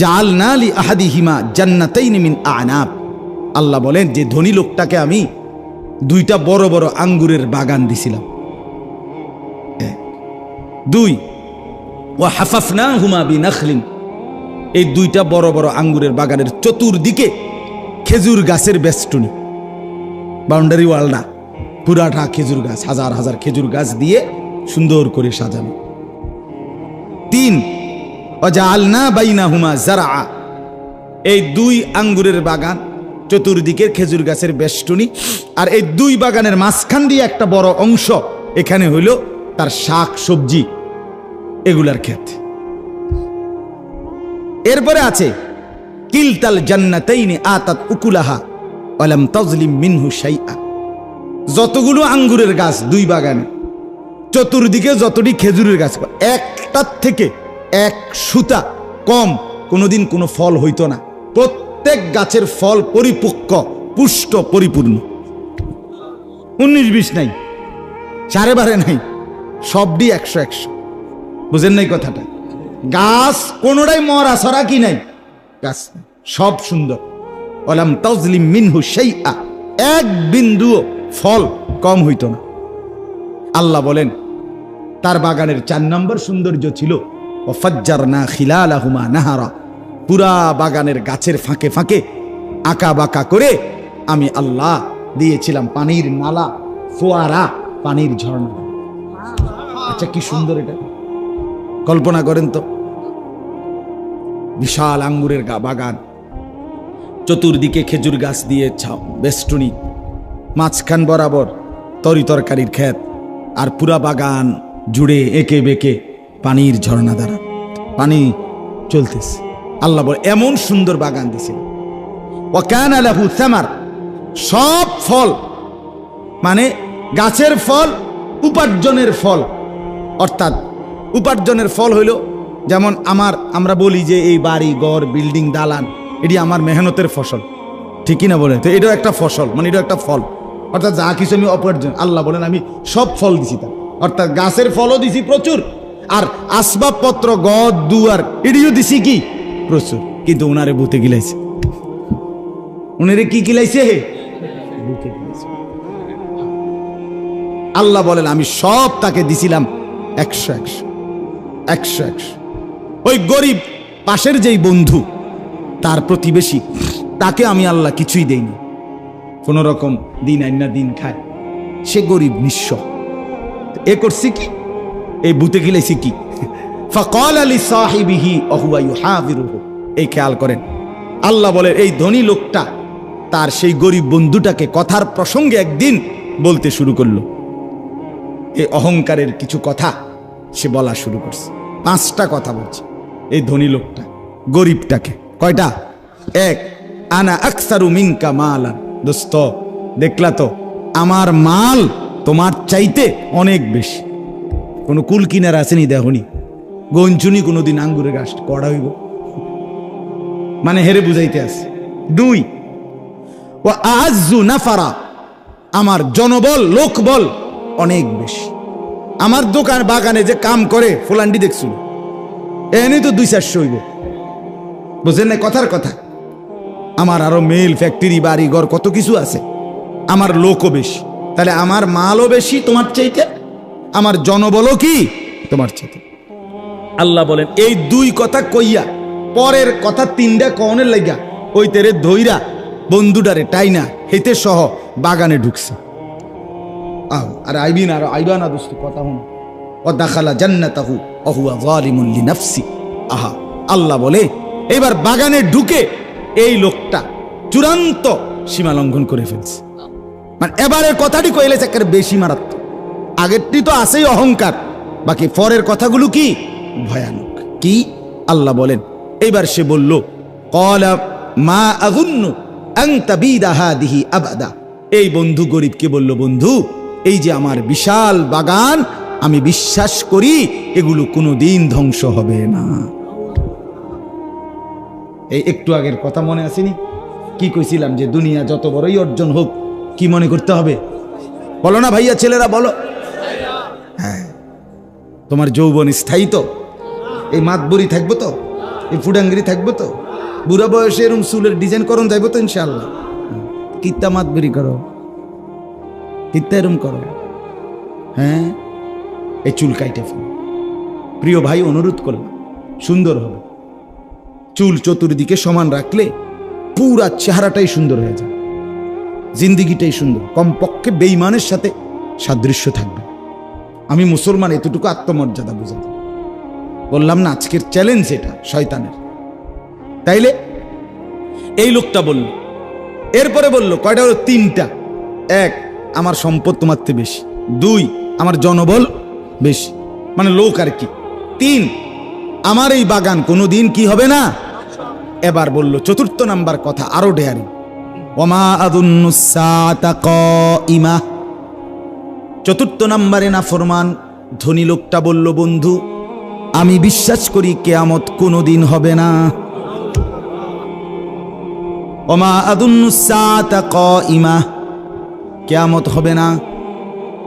Speaker 1: জাআলনা লি আহাদিহিমা জান্নাতাইন মিন আ'নাব। আল্লাহ বলেন যে ধনী লোকটাকে আমি 2টা বড় বড় আঙ্গুরের বাগান দিছিলাম। 2, ওয়া হাফাফনাহুমা বিনাখলিন, এই 2টা বড় বড় আঙ্গুরের বাগানের চতুর্দিকে খেজুর গাছের বেষ্টনী, বাউন্ডারি ওয়ালটা পুরাটা খেজুর গাছ, হাজার হাজার খেজুর গাছ দিয়ে সুন্দর করে সাজানো। 3, ওয়াজআলনা বাইনাহুমা যারআ, এই 2 আঙ্গুরের বাগান, চতুর্দিকের খেজুর গাছের বেষ্টনী, আর এই 2 বাগানের মাঝখান দিয়ে একটা বড় অংশ, এখানে হইল তার শাক সবজি, এগুলার ক্ষেত। এরপরে আছে, কিলতাল জান্নাতাইনি আতাত উকুলাহা ওয়া লাম তাজলিম মিনহু শাইআ। যতগুলো আঙ্গুরের গাছ 2 বাগানে, চতুর্দিকে যতটি খেজুরের গাছ, একটার থেকে 1 সুতা কম কোনোদিন কোনো ফল হইতো না। প্রত্যেক গাছের ফল পরিপক্ক, পুষ্ট, পরিপূর্ণ, 19-20 নাই, 12.5 নাই, সবটি 100-100। বুঝেন নাই কথাটা? গাছ কোনোটাই মরা ছড়া কি নাই, গাছ সব সুন্দর। ওয়ালাম তাজলিম মিনহু শাইআ, 1 বিন্দুও ফল কম হইতো না। আল্লাহ বলেন তার বাগানের 4 নম্বর সৌন্দর্য ছিল, ওয়াফাজ্জারনা খিলালাহুমা নাহারা, পুরা বাগানের গাছের ফাঁকে ফাঁকে আঁকা বাঁকা করে আমি আল্লাহ দিয়েছিলাম পানির নালা, ফোয়ারা, পানির ঝর্ণা। আচ্ছা, কি সুন্দর এটা! কল্পনা করেন তো, বিশাল আঙ্গুরের বাগান, চতুর্দিকে খেজুর গাছ দিয়ে বেষ্টনী, মাঝখান বরাবর তরি তরকারির ক্ষেত, আর পুরা বাগান জুড়ে এঁকে বেঁকে পানির ঝর্ণা দ্বারা পানি চলতেছে। আল্লাহ বলে এমন সুন্দর বাগান দিছিল। ওয়া কানা লাহু সামার, সব ফল মানে গাছের ফল, উপার্জনের ফল, অর্থাৎ উপার্জনের ফল হইল যেমন আমরা বলি যে এই বাড়ি ঘর বিল্ডিং দালান এটি আমার মেহনতের ফসল, ঠিকই না বলে? তো এটাও একটা ফসল, মানে এটাও একটা ফল, অর্থাৎ যা কিছু আমি উপার্জন, আল্লাহ বলেন আমি সব ফল দিছি তার, অর্থাৎ গাছের ফলও দিছি প্রচুর, আর আসবাবপত্র গদ দুয়ার এটিও দিছি কি প্রচুর। কিন্তু উনারে বুতে গিলাইছে, উনারে কি গিলাইছে? বুতে গিলাইছে। আল্লাহ বলেন আমি সব তাকে দিছিলাম 100। ওই গরিব পাশের যেই বন্ধু, তার প্রতিবেশী, তাকে আমি আল্লাহ কিছুই দেইনি, কোন রকম দিন আইনা দিন খায়, সে গরিব নিঃস্ব। এ করছি কি? এই বুতে গিলাইছি কি? ফাকালা লিসাহিবিহি ওয়া ইউহাযিরুহু। এই খেয়াল করেন, আল্লাহ বলে এই ধনী লোকটা তার সেই গরিব বন্ধুটাকে কথার প্রসঙ্গে একদিন বলতে শুরু করলো। এই অহংকারের কিছু কথা সে বলা শুরু করছে। 5টা কথা বলছে এই ধনী লোকটা গরিবটাকে। কয়টা? 1, আনা আকসারু মিনকা মালান। দোস্ত, দেখলা তো আমার মাল তোমার চাইতে অনেক বেশি। কোনো কুল কিনার আসেনি দেখনি, গঞ্চুনি কোনোদিন আঙ্গুরের গাছ কড়া হইব, মানে হেরে বুঝাইতে আছে। 2, ওয়া আযু নাফারা, আমার জনবল লোকবল অনেক বেশি। আমার দোকান বাগানে যে কাম করে ফুলান্ডি দেখছুন, এনে তো 2-400 হইব, বুঝেন না কথার কথা? আমার আরো মেল ফ্যাক্টরি বাড়ি ঘর কত কিছু আছে, আমার লোকও বেশি, তাহলে আমার মালও বেশি তোমার চাইতে, আমার জনবলও কি তোমার চাইতে। আল্লাহ বলেন এই 2 কথা কইয়া পরের কথা 3টা কনের লাগা ওই তেরে ধইরা বন্ধুটারে টাইনা হেতে সহ বাগানে ঢুকছে। আর আইবা না দোস্ত, কথা হন। ও দাখালা জান্নাতাহু ওয়া হুয়া যালিমুন লিনাফসি। আহা, আল্লাহ বলে এবার বাগানে ঢুকে এই লোকটা চূড়ান্ত সীমা লঙ্ঘন করে ফেলছে। মানে এবারের কথাটি কইলে একেবারে বেশি মারাত্মক। আগেরটি তো আছেই অহংকার, বাকি পরের কথাগুলো কি ভয়ানক। কি আল্লাহ বলেন? এইবার সে বলল ক্বালা মা আযুন্নু আন তাবিদা হাদিহি আবাদা। এই বন্ধু গরিবকে বলল, বন্ধু এই যে আমার বিশাল বাগান, আমি বিশ্বাস করি এগুলো কোনোদিন ধ্বংস হবে না। এই একটু আগের কথা মনে আসেনি? কি কইছিলাম যে দুনিয়া যত বড়ই অর্জন হোক কি মনে করতে হবে? বলো না ভাইয়া, ছেলেরা বলো। হ্যাঁ, তোমার যৌবন স্থায়ী তো? এই মাতবরি থাকবো তো? এই ফুডাঙ্গিরি থাকবো তো? বুড়া বয়সে এরকম চুলের ডিজাইন করন যাইবো তো ইনশাআল্লাহ? কিত্তা মাতবরি করো, কিত্তা এরম করো, হ্যাঁ এই চুল কাইটে ফেলো। প্রিয় ভাই, অনুরোধ করলাম, সুন্দর হবে। চুল চতুর্দিকে সমান রাখলে পুরা চেহারাটাই সুন্দর হয়ে যায়, জিন্দিগিটাই সুন্দর। কমপক্ষে বেঈমানের সাথে সাদৃশ্য থাকবে। আমি মুসলমান, এতটুকু আত্মমর্যাদা বুঝাতে বললাম না? আজকের চ্যালেঞ্জ এটা শয়তানের। তাইলে এই লোকটা বলল, এরপরে বলল কয়টা হলো? 3টা। 1, আমার সম্পদ তোমার থেকে বেশি। 2, আমার জনবল বেশি, মানে লোক আর কি। 3, আমার এই বাগান কোনোদিন কি হবে না। এবার বলল 4th নাম্বার কথা, আরো ডেয়ারি, ওমা আযুন্নুস সাআতা কাইমা। 4th নাম্বারে না ফরমান ধনী লোকটা বলল, বন্ধু আমি বিশ্বাস করি কিয়ামত কোনোদিন হবে না। ওমা আযুন্নুস সাআতা কাইমা, কিয়ামত হবে না।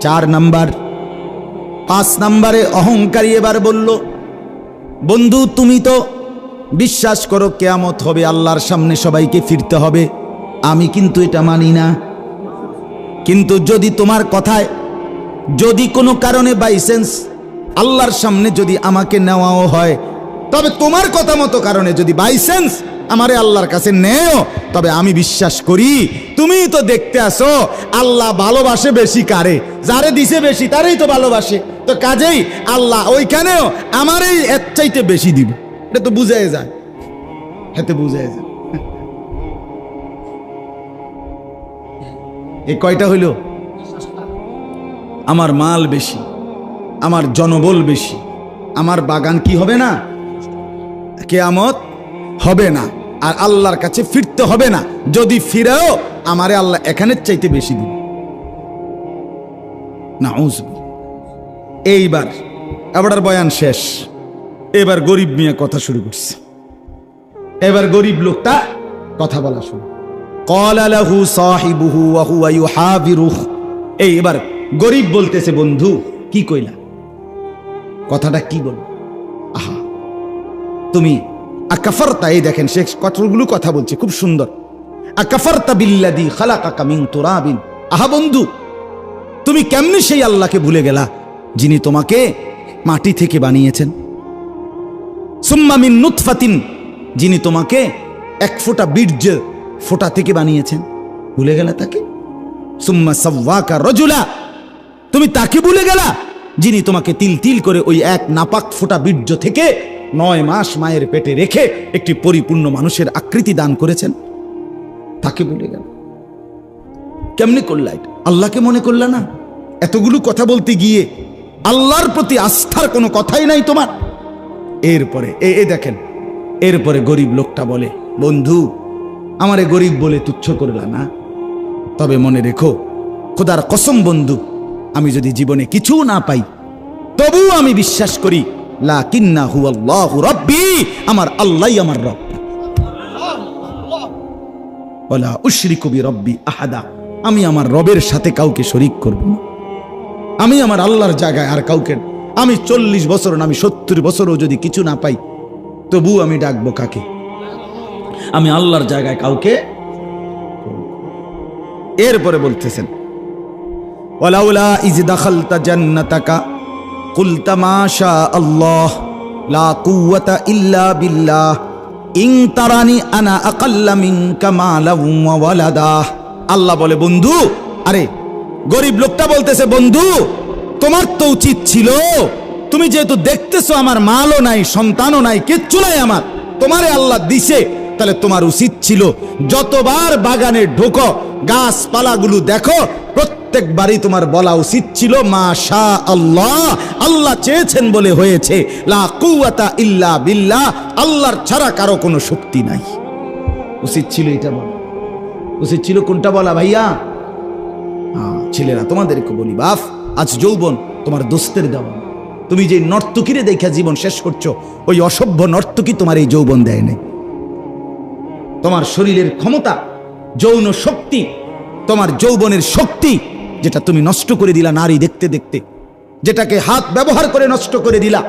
Speaker 1: 4 নাম্বার। 5 নাম্বারে অহংকারী এবার বলল, বন্ধু তুমি তো বিশ্বাস করো কিয়ামত হবে, আল্লাহর সামনে সবাইকে ফিরতে হবে, আমি কিন্তু এটা মানি না। কিন্তু যদি তোমার কথায় যদি কোনো কারণে বাইসেন্স আল্লাহর সামনে যদি আমাকে নেওয়াও হয়, তবে তোমার কথা মতো কারণে যদি বাইসেন্স আমারে আল্লাহর কাছে নেও, তবে আমি বিশ্বাস করি তুমি তো দেখতে আসো আল্লাহ ভালোবাসে বেশি কারে, যারে দিছে বেশি তারেই তো ভালোবাসে। তো কাজেই আল্লাহ ওইখানেও আমার এই এর চাইতে বেশি দিব, এটা তো বুঝাই যায়, হাতে বুঝাই যায়। এই কয়টা হইল? আমার মাল বেশি, আমার জনবল বেশি, আমার বাগান কি হবে না, কিয়ামত হবে না, আর আল্লাহর কাছে ফিরতে হবে না। যদি ফিরেও আমারে আল্লাহ এখানের চাইতে বেশি দিবে। নাউজুবিল্লাহ। এইবার আবার বয়ান শেষ, এবার গরিব মিয়া কথা শুরু করছে। এবার গরিব লোকটা কথা বলা শুরু। ক্বালা লাহু সাহিবুহু ওয়া হুয়া ইউহাবিরুহু। এবার গরিব বলতেছে, বন্ধু কি কইলা, কথাটা কি বল? আহা তুমি আকাফারতা, এই দেখেন সে কতগুলো কথা বলছে, খুব সুন্দর। আকাফারতা বিল্লাযী খালাকাকা মিন তুরাবিন। আহা বন্ধু, তুমি কেমনে সেই আল্লাহকে ভুলে গেলা যিনি তোমাকে মাটি থেকে বানিয়েছেন, সুম্মা মিন নুতফাতিন, যিনি তোমাকে এক ফোঁটা বীর্য ফোঁটা থেকে বানিয়েছেন, ভুলে গেলা তাকে? সুম্মা সাওয়াকা রাজুলা, তুমি তাকে ভুলে গেলা যিনি তোমাকে তিল তিল করে ওই এক নাপাক ফোঁটা বীর্য থেকে 9 মাস মায়ের পেটে রেখে একটি পরিপূর্ণ মানুষের আকৃতি দান করেছেন, তাকে ভুলে গেল। কেমনে করলা এটা? আল্লাহকে মনে করলা না? এতগুলো কথা বলতে গিয়ে আল্লাহর প্রতি আস্থার কোনো কথাই নাই তোমার। এরপরে দেখেন, এরপরে গরিব লোকটা বলে, বন্ধু আমারে গরিব বলে তুচ্ছ করলা না, তবে মনে রেখো খোদার কসম বন্ধু, আমি যদি জীবনে কিছু না পাই তবু আমি বিশ্বাস করি লাকিন্নাহু আল্লাহু রাব্বি, আমার আল্লাহই আমার রব। ওয়ালা উশরিকু বিরাব্বি আহাদা, আমি আমার রবের সাথে কাউকে শরীক করব না। আমি আমার আল্লাহর জায়গায় আর কাউকে, আমি 40 বছর না আমি 70 বছরও যদি কিছু না পাই তবু আমি ডাকবো কাকে? আমি আল্লাহর জায়গায় কাউকে। এরপরে বলতেছেন, ওয়ালাউলা ইজ দাখালতা জান্নাতাকা কুলতা মা শা আল্লাহ লা কুওয়াতা ইল্লা বিল্লাহ ইন তারানি আনা আকাল্লা মিনকা মালাও ওয়া ওয়ালাদা। আল্লাহ বলে, বন্ধু, আরে গরিব লোকটা বলতেছে, বন্ধু তোমার তো উচিত ছিল, তুমি যেহেতু দেখতেছো আমার মালও নাই, সন্তানও নাই, কিচ্ছু নাই আমার, তোমারে আল্লাহ দিছে, তাহলে তোমার উচিত ছিল যতবার বাগানে ঢোকো গাছপালাগুলো দেখো প্রত্যেকবারই তোমার বলা উচিত ছিল মাশা আল্লাহ, আল্লাহ চেয়েছেন বলে হয়েছে, লা কুওয়াতা ইল্লা বিল্লাহ, আল্লাহর ছাড়া কারো কোনো শক্তি নাই। উচিত ছিল এটা বলা, উচিত ছিল কোনটা বলা ভাইয়া? ছেলেরা তোমাদেরকে বলি, বাপ আজ যৌবন তোমার দোস্তের দেওয়া, তুমি যে নর্তকীরে দেখা জীবন শেষ করছো, ওই অসভ্য নর্তকী তোমার এই যৌবন দেয় নাই। তোমার শরীরের ক্ষমতা, যৌন শক্তি, তোমার যৌবনের শক্তি যেটা তুমি নষ্ট করে দিলা নারী দেখতে দেখতে, যেটাকে হাত ব্যবহার করে নষ্ট করে দিলা,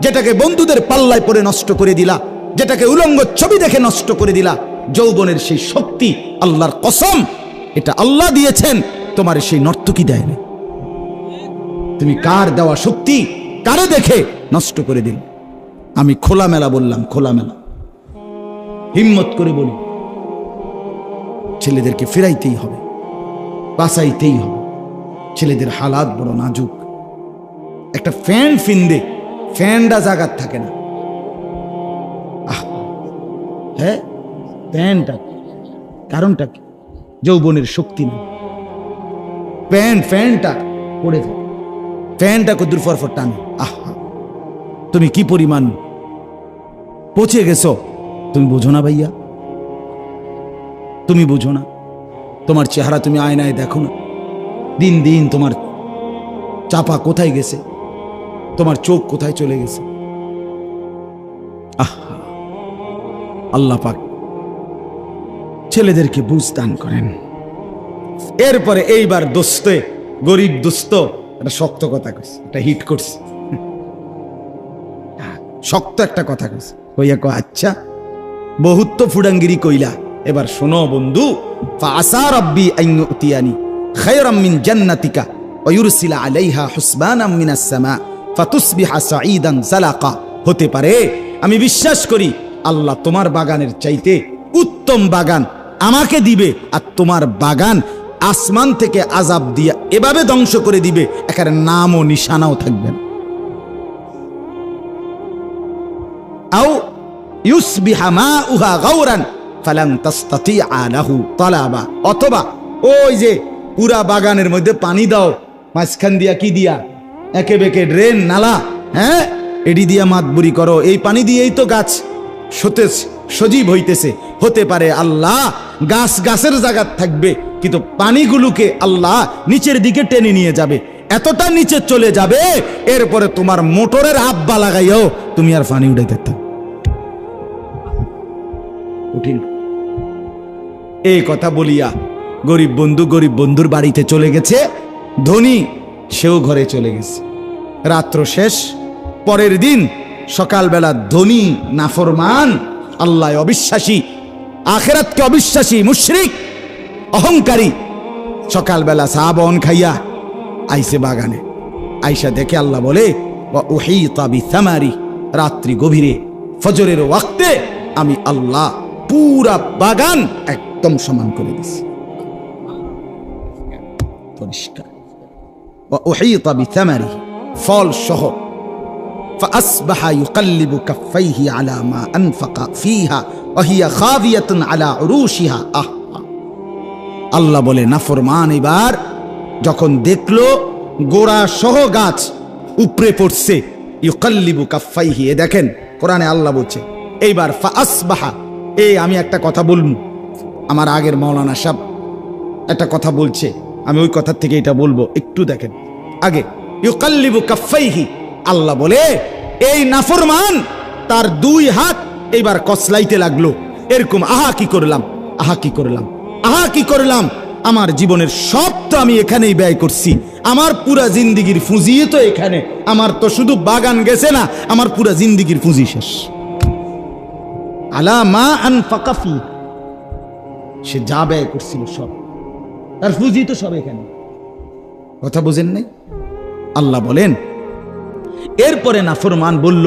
Speaker 1: যেটাকে বন্ধুদের পাল্লায় পরে নষ্ট করে দিলা, যেটাকে উলঙ্গ ছবি দেখে নষ্ট করে দিলা, যৌবনের সেই শক্তি আল্লাহর কসম এটা আল্লাহ দিয়েছেন, তোমার সেই নর্তকী দেয়নি। তুমি কার দেওয়া শক্তি কারে দেখে নষ্ট করে দিল? আমি খোলামেলা বললাম, খোলামেলা হিম্মত করে বলি, ছেলেদেরকে ফেরাইতেই হবে, বাঁচাইতেই হবে। ছেলেদের হালাত বড় নাজুক। একটা ফ্যান ফিন্দে ফ্যানটা জাগার থাকে না। হ্যাঁ, ফ্যানটা কারণটা কি? যৌবনের শক্তি নেই, ফ্যানটা পড়ে থাকে, ফ্যানটা কদ্দুর ফরফর টানে। আহা, তুমি কি পরিমাণ পচে গেছো তুমি বোঝো না ভাইয়া, তুমি বোঝো না। তোমার চেহারা তুমি আয়নায় দেখো না, দিন দিন তোমার চাপা কোথায় গেছে, তোমার চোখ কোথায় চলে গেছে। আহা, আল্লাহ পাক ছেলেদেরকে বুঝ দান করেন। এরপরে এইবার দোস্তে, গরিব দোস্ত একটা শক্ত কথা কইছে, একটা হিট করছে, শক্ত একটা কথা কইছে। কইয়া কয়, আচ্ছা বহুত তো ফুডাঙ্গিরি কইলা, এবার শোনো বন্ধু, ফাআসা রাব্বি আন ইউতিয়ানি খায়রাম মিন জান্নাতিকা ওয়া ইউরসিলা আলাইহা হুসবানাম মিনাস সামা ফাতুসবিহা সাঈদান জালাকা। হতে পারে, আমি বিশ্বাস করি আল্লাহ তোমার বাগানের চাইতে উত্তম বাগান আমাকে দিবে, আর তোমার বাগান আসমান থেকে আযাব দিয়া এভাবে ধ্বংস করে দিবে, এখানে নাম ও নিশানাও থাকবে না। ইউসবিহা মাউহা গাওরান ফালান তাসতাতিআ লাহু তালাবা, অথবা ওই যে পুরা বাগানের মধ্যে পানি দাও, মাঝখান দিয়া কি দিয়া, একে বেঁকে ড্রেন নালা, হ্যাঁ, এডি দিয়া মাতবুরি করো, এই পানি দিয়েই তো গাছ সতেজ সজীব হইতেছে। হতে পারে আল্লাহ গাছ গাছের জায়গা থাকবে, কিন্তু পানিগুলোকে আল্লাহ নিচের দিকে টেনে নিয়ে যাবে, এতটা নিচে চলে যাবে, এরপরে তোমার মোটরের আব্বা লাগাইও তুমি আর পানি উঠাইতে উঠিল। এই কথা বলিয়া গরিব বন্ধুর বাড়িতে চলে গেছে, ধনী সেও ঘরে চলে গেছে। রাত্র শেষ, পরের দিন সকালবেলা ধনী নাফরমান, আল্লাহ অবিশ্বাসী, আখিরাতকে অবিশ্বাসী, মুশরিক, অহংকারী, সকালবেলা সাহাবন খাইয়া আইসে বাগানে। আইসা দেখে আল্লাহ বলে ওয়া উহিতা বিসামারি, রাত্রি গভীরে ফজরের ওয়াক্তে আমি আল্লাহ পুরা বাগান একদম সমান করে দিছি, পরিষ্কার। ওয়া উহিতা বিসামারি, ফল সহ। فأصبح يقلب كفيه على ما أنفق فيها وهي خاوية على عروشها। আল্লাহ বলে নাফরমান এবার যখন দেখলো গোড়া সহ গাছ উপরে পড়ছে, ইউকাল্লিবু কাফাইহি, এ দেখেন কোরআনে আল্লাহ বলছে এইবার ফাআসবাহা। আমি একটা কথা বলবো, আমার আগের মাওলানা সাহেব একটা কথা বলছে, আমি ওই কথা থেকে এটা বলবো, একটু দেখেন আগে। ইউকাল্লিবু কাফাইহি, আল্লাহ বলে এই নাফরমান তার দুই হাত এইবার কসলাইতে লাগলো, এরকম আহা কি করলাম, আহা কি করলাম, আহা কি করলাম, আমার জীবনের সব তো আমি এখানেই ব্যয় করছি, আমার পুরা জিন্দিগির পুঁজিয়ে তো এখানে, আমার তো শুধু বাগান গেছে না, আমার পুরা জিন্দিগির পুঁজি শেষ। আলা মা আনফাকা ফি, সে যা ব্যয় করছিল সব, তার পুঁজি তো সব এখানে। কথা বুঝেন নাই? আল্লাহ বলেন এরপরে নাফরমান বলল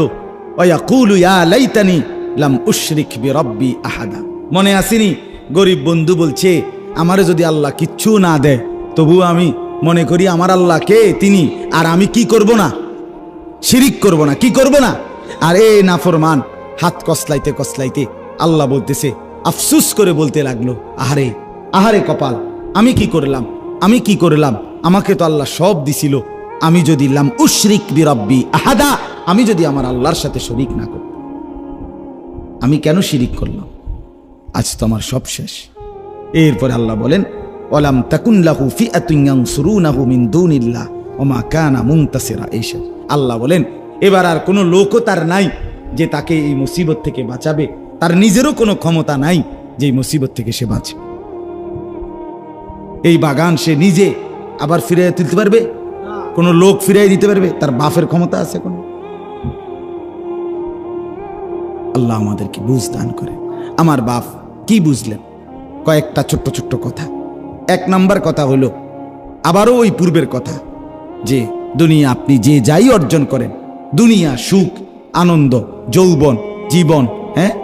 Speaker 1: ওয়ায়াকুলু ইয়া লাইতানি লাম উশরিক বিরাব্বি আহাদা। মনে আসেনি গরিব বন্ধু বলছে আমারে যদি আল্লাহ কিচ্ছু না দেয় তবু আমি মনে করি আমার আল্লাহ কে, তিনি, আর আমি কি করব না, শিরিক করব না, কি করব না। আর এই নাফরমান হাত কসলাইতে কসলাইতে আল্লাহ বলতেছে, আফসুস করে বলতে লাগলো, আহারে আহারে কপাল, আমি কি করলাম, আমি কি করলাম, আমাকে তো আল্লাহ সব দিছিল, আমি যদি লাম উশরিক বিরাব্বি আহাদা, আমি যদি আমার আল্লাহর সাথে শরীক না করতাম, আমি কেন শিরিক করলাম, আজ তো আমার সব শেষ। এরপরে আল্লাহ বলেন ওয়ালাম তাকুন লাহু ফিআতুন ইয়ানসুরুনাহু মিন দুনিল্লাহ ওয়া মা কানা মুনতাসিরা। এইসব আল্লাহ বলেন এবার আর কোনো লোকও তার নাই যে তাকে এই মুসিবত থেকে বাঁচাবে, তার নিজেরও কোনো ক্ষমতা নাই যে এই মুসিবত থেকে সে বাঁচবে। এই বাগান সে নিজে আবার ফিরিয়ে তুলতে পারবে? কোনো লোক ফিরিয়ে দিতে পারবে? তার বাপের ক্ষমতা আছে কোনো? আল্লাহ আমাদেরকে বুঝ দান করে। আমার বাপ কি বুঝলেন? কয়েকটা ছোট্ট ছোট্ট কথা। এক নাম্বার কথা হলো আবারও ওই পূর্বের কথা, যে দুনিয়া আপনি যে যাই অর্জন করেন, দুনিয়া সুখ আনন্দ যৌবন জীবন, হ্যাঁ,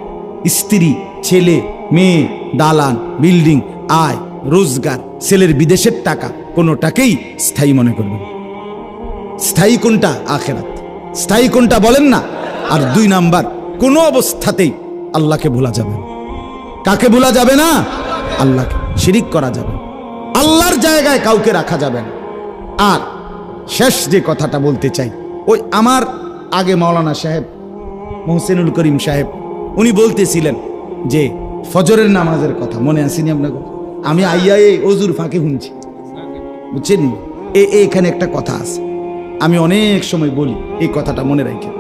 Speaker 1: স্ত্রী ছেলে মেয়ে দালান বিল্ডিং আয় রোজগার ছেলের বিদেশের টাকা, কোনোটাকেই স্থায়ী মনে করবেন। স্থায়ী কোনটা? আখিরাত। স্থায়ী কোনটা বলেন না? আর দুই নাম্বার, কোনো অবস্থাতেই আল্লাহকে ভোলা যাবে না। কাকে ভোলা যাবে না? আল্লাহকে। শিরিক করা যাবে, আল্লাহর জায়গায় কাউকে রাখা যাবে না। আর শেষ যে কথাটা বলতে চাই, ওই আমার আগে মাওলানা সাহেব মোহসেনুল করিম সাহেব উনি বলতেছিলেন যে ফজরের নামাজের কথা, মনে আসেনি আপনাকে? আমি আইয়া এই অজুর ফাঁকে শুনছি, বুঝছেন? এখানে একটা কথা আছে, আমি অনেক সময় বলি এই কথাটা মনে রাখি।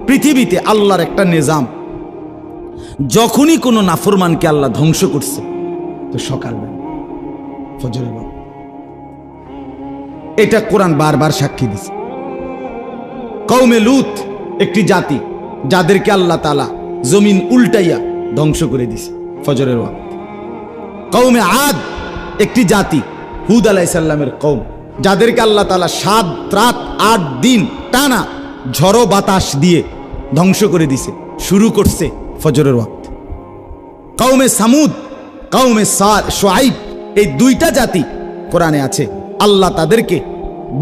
Speaker 1: পৃথিবীতে আল্লাহর একটা নিজাম, যখনই কোনো নাফরমানকে আল্লাহ ধ্বংস করছে তো সকালবেলা ফজরের ওয়াক্ত, এটা কোরআন বারবার সাক্ষী দিছে। কওমে লূত একটি জাতি, যাদেরকে আল্লাহ তাআলা জমিন উল্টাইয়া ধ্বংস করে দিছে ফজরের ওয়াক্ত। কওমে আদ একটি জাতি, হুদ আলাইহিস সালামের কওম, যাদেরকে আল্লাহ তাআলা 7 রাত 8 দিন টানা ঝড়ো বাতাস দিয়ে ধ্বংস করে দিছে, শুরু করছে ফজরের ওয়াক্ত। কওমে সামুদ, কওমে শুআইব, এই দুইটা জাতি কোরআনে আছে, আল্লাহ তাদেরকে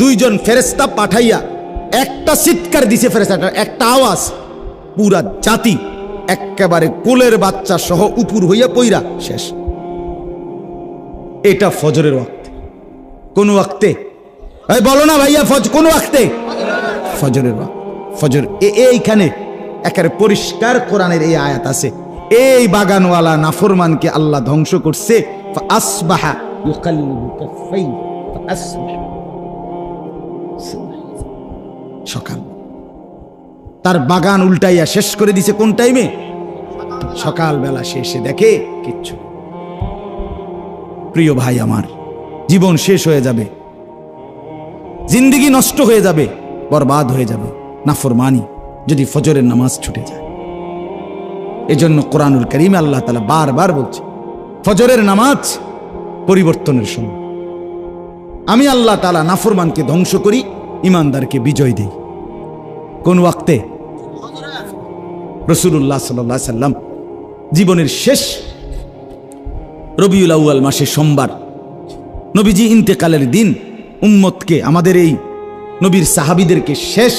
Speaker 1: 2 জন ফেরেশতা পাঠাইয়া একটা চিৎকার দিছে, ফেরেশতাটার একটা আওয়াজ পুরা জাতি একেবারে কোলের বাচ্চা সহ উপর হইয়া পইরা শেষ। এটা ফজরের ওয়াক্তে। কোন ওয়াক্তে? বলো না ভাইয়া, কোন ওয়াক্তে? ফজরের ওয়াক্ত। ফজর এইখানে একেবারে পরিষ্কার কোরআনের এই আয়াত আছে, এই বাগানওয়ালা নাফরমানকে আল্লাহ ধ্বংস করছে। ফাআসবাহা ইউকাল্লিবু কাফাইহি ফাআসবাহা, সকাল তার বাগান উল্টাইয়া শেষ করে দিছে। কোন টাইমে? সকালবেলা। শেষে দেখে কিচ্ছু। প্রিয় ভাই আমার, জীবন শেষ হয়ে যাবে, জিন্দেগি নষ্ট হয়ে যাবে, বরবাদ হয়ে যাবে নাফরমানি যদি ফজরের নামাজ ছুটে যায়। এজন্য কোরআনুল কারীমে আল্লাহ তাআলা বারবার বলছে ফজরের নামাজ পরিবর্তনের সময়। আমি আল্লাহ তাআলা নাফরমানকে ধ্বংস করি, ইমানদারকে বিজয় দেই। কোন ওয়াক্তে? রাসূলুল্লাহ সাল্লাল্লাহু আলাইহি সাল্লাম জীবনের শেষ রবিউল আউয়াল মাসে সোমবার, নবীজি ইন্তেকালের দিন উম্মতকে, আমাদের এই নবীর সাহাবীদেরকে শেষ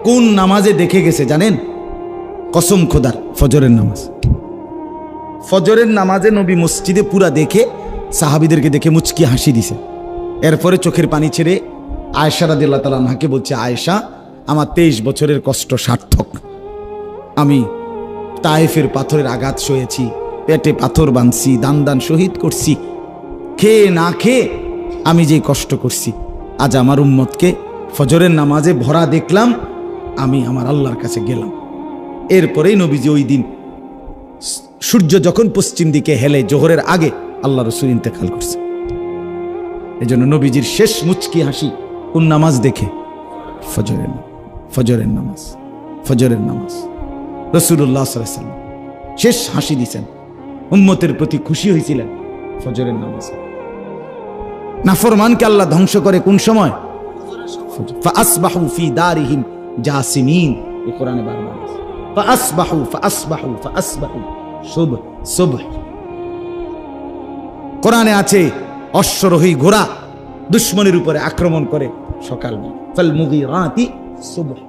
Speaker 1: কোন নামাজে দেখে গেছে জানেন? কসম খোদার, ফজরের নামাজ। ফজরের নামাজে নবী মসজিদে পুরা দেখে সাহাবীদেরকে দেখে মুচকি হাসি দিছে। এরপরে চোখের পানি ছেড়ে আয়েশা রাদিয়াল্লাহু তাআলা আনহাকে বলছে, আয়েশা, আমার 23 বছরের কষ্ট সার্থক। আমি তায়েফের পাথরের আঘাত সয়েছি, পেটে পাথর বাঁধছি, দান দান শহীদ করছি, খেয়ে না খেয়ে আমি যে কষ্ট করছি, আজ আমার উম্মতকে ফজরের নামাজে ভরা দেখলাম, আমি আমার আল্লাহর কাছে গেলাম। এরপরেই নবীজি ওই দিন সূর্য যখন পশ্চিম দিকে হেলে জোহরের আগে আল্লাহ রাসূল ইন্তেকাল করছে। এজন্য নবীজির শেষ মুচকি হাসি কোন নামাজ দেখে? ফজরের নামাজ। ফজরের নামাজ রাসূলুল্লাহ সাল্লাল্লাহু আলাইহি ওয়াসাল্লাম শেষ হাসি দিয়েছেন, উম্মতের প্রতি খুশি হয়েছিলেন ফজরের নামাজে। নাফরমানকে আল্লাহ ধ্বংস করে কোন সময়? ফাআসবাহু ফি দারিহিম জাসিমিন। এই কোরআনে বারবার আছে ফাআসবাহু। সুবহ কোরআনে আছে অশ্বরোহী ঘোড়া দুশমনের উপরে আক্রমণ করে সকালবেলা। ফাল মুগীরাতি সুবহ,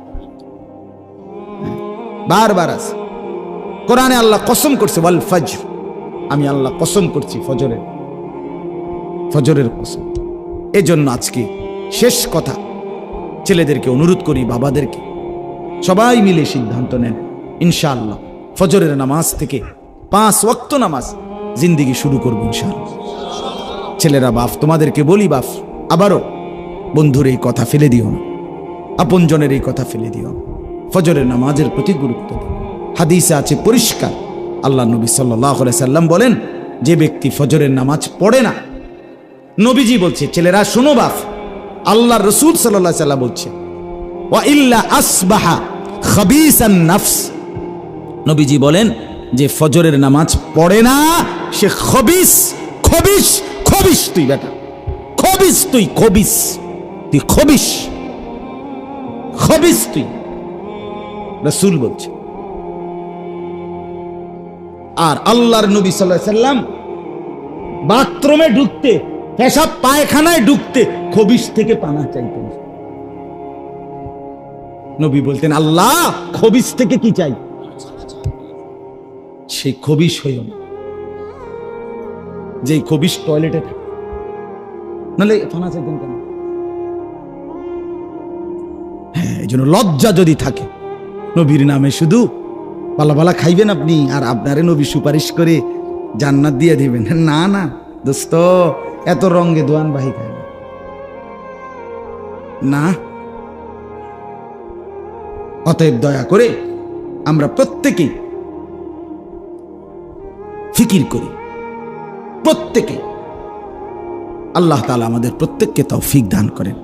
Speaker 1: বারবার আছে কোরআনে। আল্লাহ কসম করছে ওয়াল ফজর, আমি আল্লাহ কসম করছি ফজরের কসম। এজন্য আজকে শেষ কথা, ছেলেদেরকে অনুরোধ করি, বাবাদেরকে, সবাই মিলে সিদ্ধান্ত নেন ইনশাআল্লাহ ফজরের নামাজ থেকে 5 ওয়াক্ত নামাজ জিন্দেগি শুরু করবো ইনশাআল্লাহ। ছেলেরা, বাপ, তোমাদেরকে বলি, বাপ, আবারও বন্ধুর এই কথা ফেলে দিও না, আপনজনের এই কথা ফেলে দিও না। ফজরের নামাজের প্রতি গুরুত্ব দিও। হাদিসে আছে পরিষ্কার, আল্লাহ নবী সাল্লাল্লাহু আলাইহি সাল্লাম বলেন, যে ব্যক্তি ফজরের নামাজ পড়ে না, নবীজি বলছে, ছেলেরা শোনো বাপ, আল্লাহর রাসূল সাল্লাল্লাহু আলাইহি সাল্লাম বলছে, ওয়া ইল্লা আসবাহা খাবিসান নাফস। নবীজি বলেন, যে ফজরের নামাজ পড়ে না সে খবিস। তুই বেটা, তুই খবিস তুই, রাসূল বলছে। আর আল্লাহর নবী সাল্লাল্লাহু আলাইহি সাল্লাম বাথরুমে ঢুকতে, পেশাব পায়খানায় ঢুকতে খবিস থেকে পানা চাইতেন। নবী বলতেন, আল্লাহ খবিস থেকে কি চাই? সেই খবিস হইও না, যে খবিস টয়লেটে থাকে, নাহলে পানা চাইতেন কেন? হ্যাঁ, এই জন্য লজ্জা যদি থাকে, নবীর নামে শুধু পালা খাইবেন আপনি, আর আপনারে নবী সুপারিশ করে জান্নাত দিয়ে দিবেন, না দোস্ত, এত রঙে দোয়ান বাহি খায় না। অতএব দয়া করে আমরা প্রত্যেকেই ফিকির করি, প্রত্যেকে, আল্লাহ তাআলা আমাদের প্রত্যেককে তৌফিক দান করেন।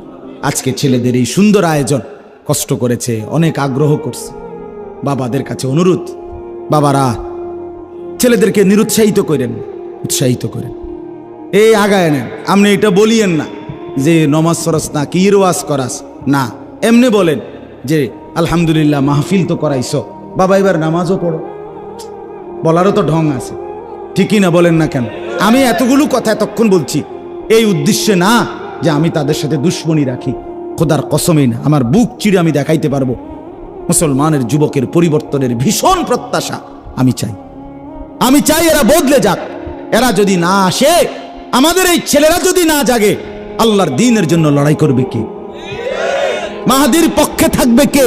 Speaker 1: আজকে ছেলেদের এই সুন্দর আয়োজন, কষ্ট করেছে, অনেক আগ্রহ করছে। বাবাদের কাছে অনুরোধ, বাবারা ছেলেদেরকে নিরুৎসাহিত করেন, উৎসাহিত করেন, এই আগায় নেন। আপনি এটা বলিয়েন না যে নমাজ ফরজ না, কি ওয়াজ করাস না, এমনি বলেন যে আলহামদুলিল্লাহ মাহফিল তো করাইছো, বাবা এবার নামাজও পড়ো। বলারও তো ঢং আছে, ঠিকই না? বলেন না কেন? আমি এতগুলো কথা এতক্ষণ বলছি এই উদ্দেশ্যে না যে আমি তাদের সাথে দুশ্মনী রাখি, খোদার কসমেই না। আমার বুক চিরে আমি দেখাইতে পারবো মুসলমানের যুবকের পরিবর্তনের ভীষণ প্রত্যাশা আমি চাই এরা বদলে যাক। এরা যদি না আসে, আমাদের এই ছেলেরা যদি না জাগে, আল্লাহর দ্বীনের জন্য লড়াই করবে কে? মাহাদির পক্ষে থাকবে কে?